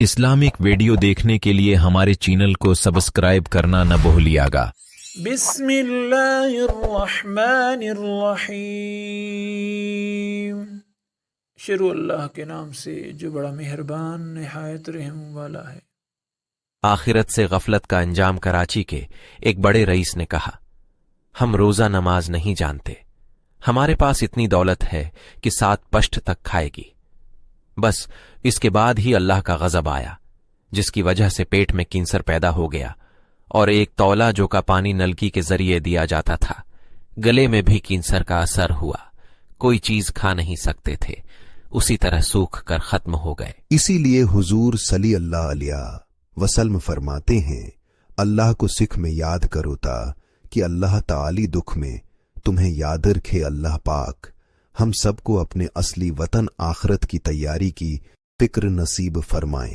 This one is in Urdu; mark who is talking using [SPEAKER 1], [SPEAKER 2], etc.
[SPEAKER 1] اسلامک ویڈیو دیکھنے کے لیے ہمارے چینل کو سبسکرائب کرنا نہ بھولیے گا۔
[SPEAKER 2] بسم اللہ الرحمن الرحیم، شروع اللہ کے نام سے جو بڑا مہربان نہایت رحم والا ہے۔
[SPEAKER 3] آخرت سے غفلت کا انجام کراچی کے ایک بڑے رئیس نے کہا، ہم روزہ نماز نہیں جانتے، ہمارے پاس اتنی دولت ہے کہ 7 پشت تک کھائے گی، بس اس کے بعد ہی اللہ کا غضب آیا، جس کی وجہ سے پیٹ میں کینسر پیدا ہو گیا، اور ایک تولا جو کا پانی نلکی کے ذریعے دیا جاتا تھا، گلے میں بھی کینسر کا اثر ہوا، کوئی چیز کھا نہیں سکتے تھے، اسی طرح سوکھ کر ختم ہو گئے۔
[SPEAKER 4] اسی لیے حضور صلی اللہ علیہ وسلم فرماتے ہیں، اللہ کو سکھ میں یاد کرو تا کہ اللہ تعالی دکھ میں تمہیں یاد رکھے۔ اللہ پاک ہم سب کو اپنے اصلی وطن آخرت کی تیاری کی فکر نصیب فرمائیں۔